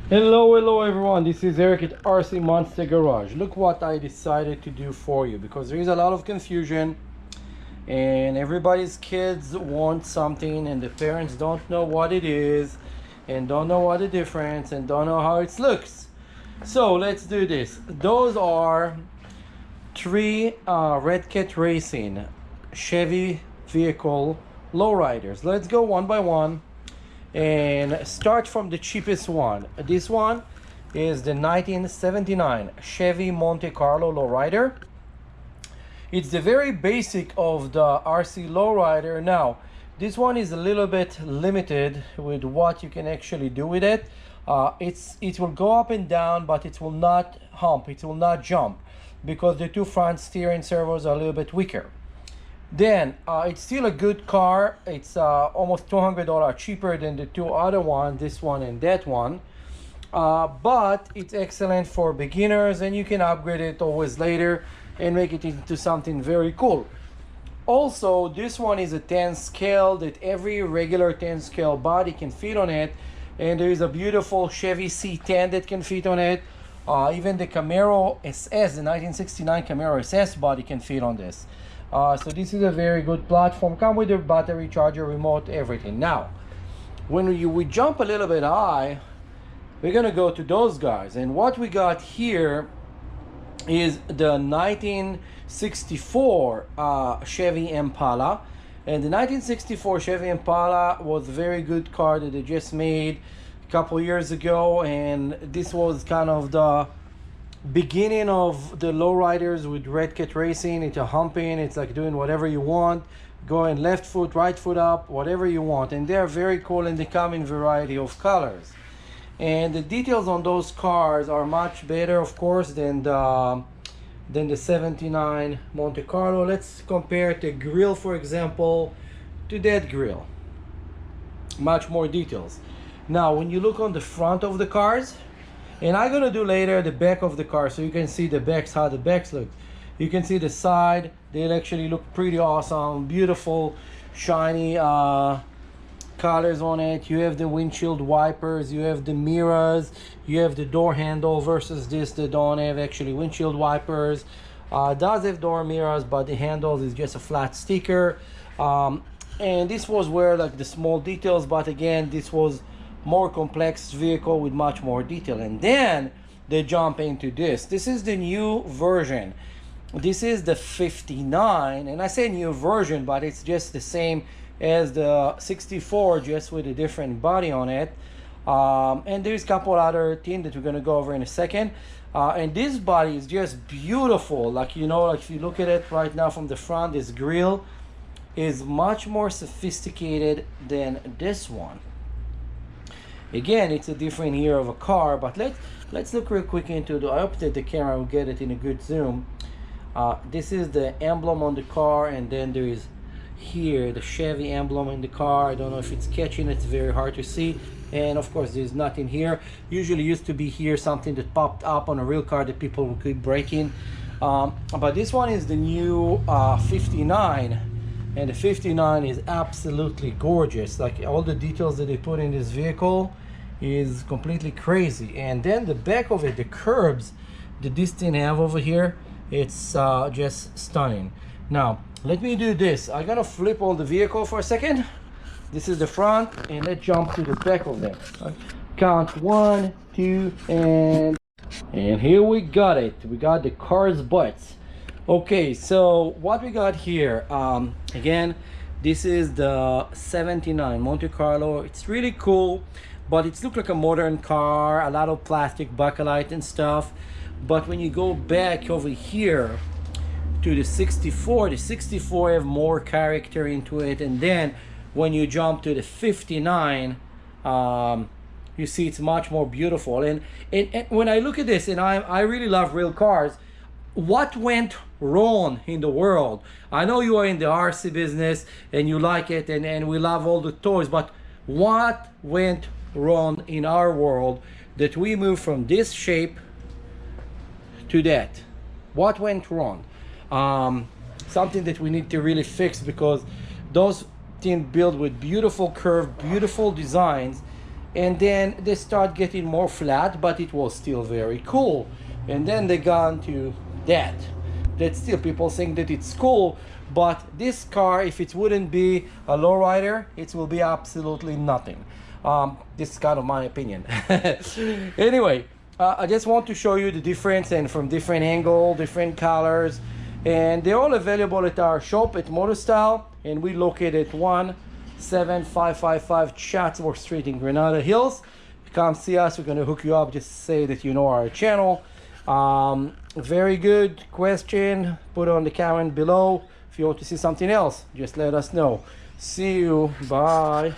Hello everyone, this is Eric at RC Monte Garage. Look what I decided to do for you, because there is a lot of confusion and everybody's kids want something and the parents don't know what it is and don't know what the difference and don't know how it looks. So let's do this. Those are three Red Cat Racing Chevy vehicle lowriders. Let's go one by one and start from the cheapest one. This one is the 1979 Chevy Monte Carlo lowrider. It's the very basic of the RC lowrider. Now this one is a little bit limited with what you can actually do with it. It will go up and down, but it will not hump, it will not jump, because the two front steering servos are a little bit weaker. Then it's still a good car. It's almost $200 cheaper than the two other ones, this one and that one, but it's excellent for beginners, and you can upgrade it always later and make it into something very cool. Also, this one is a 10 scale that every regular 10 scale body can fit on it, and there is a beautiful Chevy C10 that can fit on it. Even the Camaro SS, the 1969 Camaro SS body can fit on this. So this is a very good platform. Come with your battery, charger, remote, everything. Now, when we jump a little bit high, we're gonna go to those guys. And what we got here is the 1964 Chevy Impala. And the 1964 Chevy Impala was a very good car that they just made a couple years ago. And this was kind of the beginning of the lowriders with Red Cat Racing. It's a humping, it's like doing whatever you want, going left foot, right foot up, whatever you want. And they're very cool, and they come in variety of colors. And the details on those cars are much better, of course, than the 79 Monte Carlo. Let's compare the grille, for example, to that grille. Much more details. Now, when you look on the front of the cars, and I'm gonna do later the back of the car, so you can see the backs, how the backs look. You can see the side, they actually look pretty awesome, beautiful, shiny colors on it. You have the windshield wipers, you have the mirrors, you have the door handle, versus this that don't have actually windshield wipers. Does have door mirrors, but the handles is just a flat sticker. And this was where like the small details, but again, this was more complex vehicle with much more detail. And then they jump into this. This is the new version. This is the 59, and I say new version, but it's just the same as the 64, just with a different body on it. And there's a couple other things that we're gonna go over in a second. And this body is just beautiful. Like, you know, like if you look at it right now from the front, this grille is much more sophisticated than this one. Again, it's a different year of a car, but let's look real quick into the, I hope that the camera will get it in a good zoom. This is the emblem on the car, and then there is here the Chevy emblem in the car. I don't know if it's catching, it's very hard to see. And of course there's nothing here. Usually used to be here something that popped up on a real car that people would keep breaking. But this one is the new 59. And the 59 is absolutely gorgeous. Like, all the details that they put in this vehicle is completely crazy. And then the back of it, the curbs that this thing have over here, it's just stunning. Now let me do this. I'm gonna flip all the vehicle for a second. This is the front, and let's jump to the back of them. Count 1, 2, and here we got it. We got the car's butts. Okay, so what we got here, again, this is the 79 Monte Carlo. It's really cool, but it's look like a modern car, a lot of plastic backlight and stuff. But when you go back over here to the 64 have more character into it. And then when you jump to the 59, you see it's much more beautiful. And when I look at this, and I really love real cars, what went wrong in the world? I know you are in the RC business and you like it, and we love all the toys, but what went wrong in our world that we moved from this shape to that? What went wrong? Something that we need to really fix, because those things built with beautiful curve, beautiful designs, and then they start getting more flat, but it was still very cool. And then they gone to that still people think that it's cool, but this car, if it wouldn't be a lowrider, it will be absolutely nothing. This is kind of my opinion. Anyway, I just want to show you the difference, and from different angle, different colors, and they're all available at our shop at MotorStyle, and we located at 17555 Chatsworth Street in Granada Hills. Come see us, we're going to hook you up. Just say that you know our channel. Very good question. Put on the comment below. If you want to see something else, just let us know. See you. Bye.